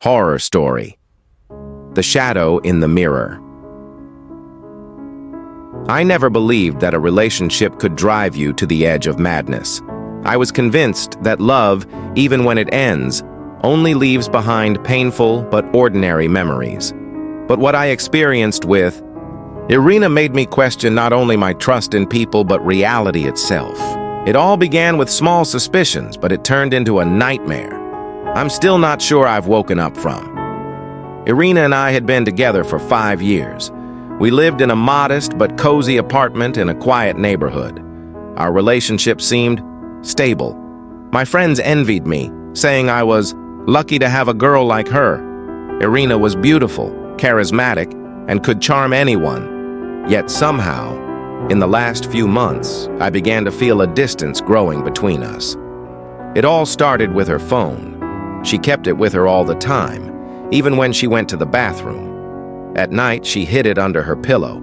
Horror story. The shadow in the mirror. I never believed that a relationship could drive you to the edge of madness. I was convinced that love, even when it ends, only leaves behind painful but ordinary memories. But what I experienced with Irina made me question not only my trust in people but reality itself. It all began with small suspicions, but it turned into a nightmare I'm still not sure I've woken up from. Irina and I had been together for 5 years. We lived in a modest but cozy apartment in a quiet neighborhood. Our relationship seemed stable. My friends envied me, saying I was lucky to have a girl like her. Irina was beautiful, charismatic, and could charm anyone. Yet somehow, in the last few months, I began to feel a distance growing between us. It all started with her phone. She kept it with her all the time, even when she went to the bathroom. At night, she hid it under her pillow.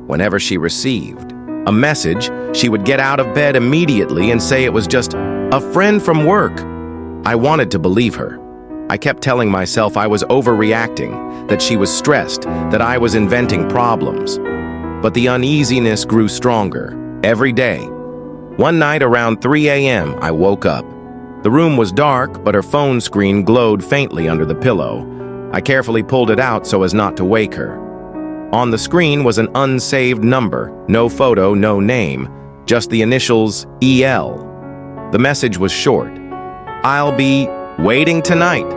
Whenever she received a message, she would get out of bed immediately and say it was just a friend from work. I wanted to believe her. I kept telling myself I was overreacting, that she was stressed, that I was inventing problems. But the uneasiness grew stronger every day. One night around 3 a.m., I woke up. The room was dark, but her phone screen glowed faintly under the pillow. I carefully pulled it out so as not to wake her. On the screen was an unsaved number, no photo, no name, just the initials EL. The message was short. "I'll be waiting tonight.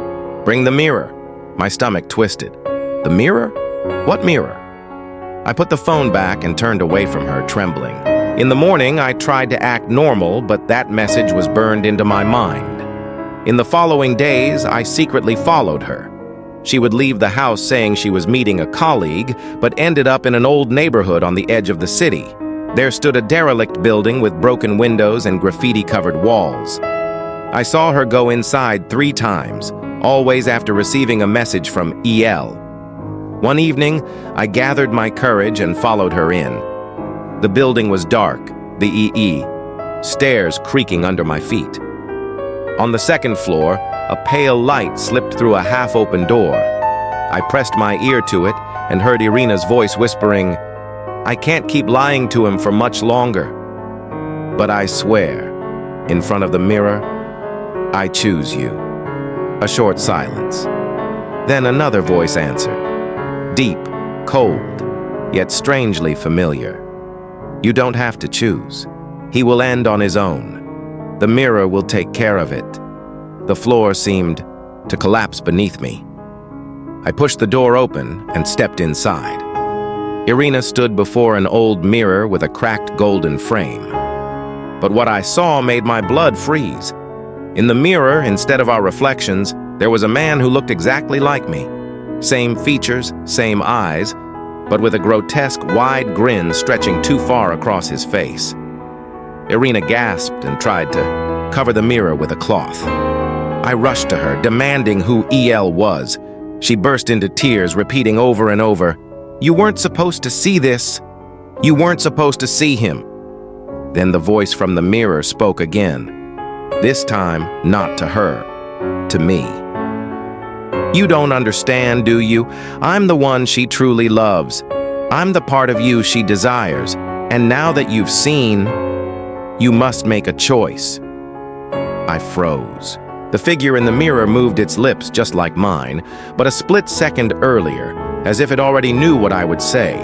Bring the mirror." My stomach twisted. The mirror? What mirror? I put the phone back and turned away from her, trembling. In the morning, I tried to act normal, but that message was burned into my mind. In the following days, I secretly followed her. She would leave the house saying she was meeting a colleague, but ended up in an old neighborhood on the edge of the city. There stood a derelict building with broken windows and graffiti-covered walls. I saw her go inside 3 times, always after receiving a message from EL. One evening, I gathered my courage and followed her in. The building was dark, the stairs creaking under my feet. On the second floor, a pale light slipped through a half-open door. I pressed my ear to it and heard Irina's voice whispering, "I can't keep lying to him for much longer. But I swear, in front of the mirror, I choose you." A short silence. Then another voice answered, deep, cold, yet strangely familiar. "You don't have to choose. He will end on his own. The mirror will take care of it." The floor seemed to collapse beneath me. I pushed the door open and stepped inside. Irina stood before an old mirror with a cracked golden frame. But what I saw made my blood freeze. In the mirror, instead of our reflections, there was a man who looked exactly like me. Same features, same eyes, but with a grotesque, wide grin stretching too far across his face. Irina gasped and tried to cover the mirror with a cloth. I rushed to her, demanding who EL was. She burst into tears, repeating over and over, "You weren't supposed to see this. You weren't supposed to see him." Then the voice from the mirror spoke again. This time, not to her, to me. "You don't understand, do you? I'm the one she truly loves. I'm the part of you she desires. And now that you've seen, you must make a choice." I froze. The figure in the mirror moved its lips just like mine, but a split second earlier, as if it already knew what I would say.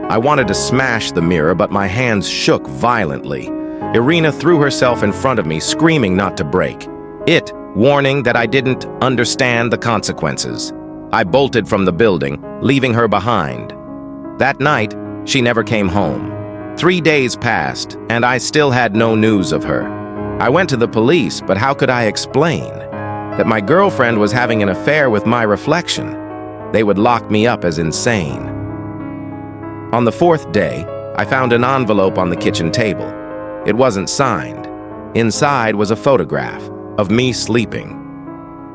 I wanted to smash the mirror, but my hands shook violently. Irina threw herself in front of me, screaming not to break it, warning that I didn't understand the consequences. I bolted from the building, leaving her behind. That night, she never came home. 3 days passed, and I still had no news of her. I went to the police, but how could I explain that my girlfriend was having an affair with my reflection? They would lock me up as insane. On the 4th day, I found an envelope on the kitchen table. It wasn't signed. Inside was a photograph of me sleeping.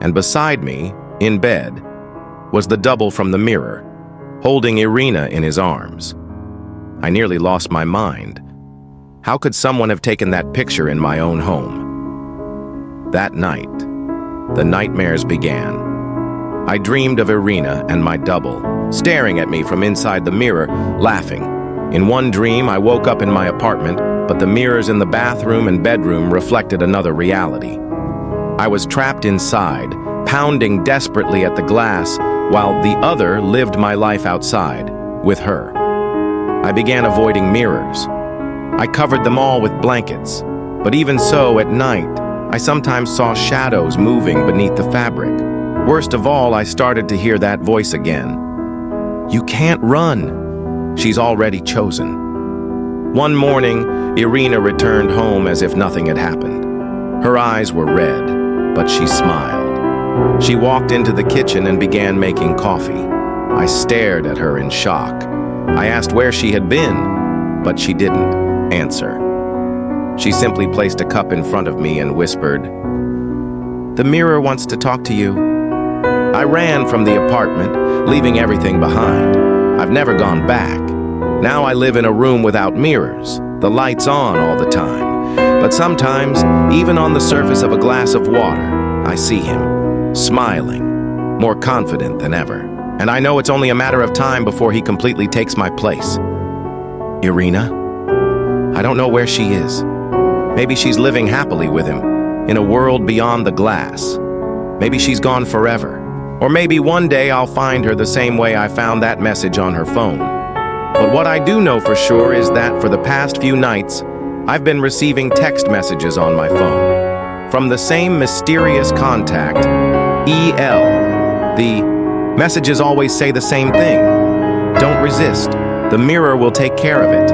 And beside me, in bed, was the double from the mirror, holding Irina in his arms. I nearly lost my mind. How could someone have taken that picture in my own home? That night, the nightmares began. I dreamed of Irina and my double, staring at me from inside the mirror, laughing. In one dream, I woke up in my apartment, but the mirrors in the bathroom and bedroom reflected another reality. I was trapped inside, pounding desperately at the glass, while the other lived my life outside, with her. I began avoiding mirrors. I covered them all with blankets, but even so, at night, I sometimes saw shadows moving beneath the fabric. Worst of all, I started to hear that voice again. "You can't run. She's already chosen." One morning, Irina returned home as if nothing had happened. Her eyes were red, but she smiled. She walked into the kitchen and began making coffee. I stared at her in shock. I asked where she had been, but she didn't answer. She simply placed a cup in front of me and whispered, "The mirror wants to talk to you." I ran from the apartment, leaving everything behind. I've never gone back. Now I live in a room without mirrors, the lights on all the time. But sometimes, even on the surface of a glass of water, I see him, smiling, more confident than ever. And I know it's only a matter of time before he completely takes my place. Irina? I don't know where she is. Maybe she's living happily with him, in a world beyond the glass. Maybe she's gone forever. Or maybe one day I'll find her the same way I found that message on her phone. But what I do know for sure is that for the past few nights, I've been receiving text messages on my phone from the same mysterious contact, EL. The messages always say the same thing. Don't resist. The mirror will take care of it.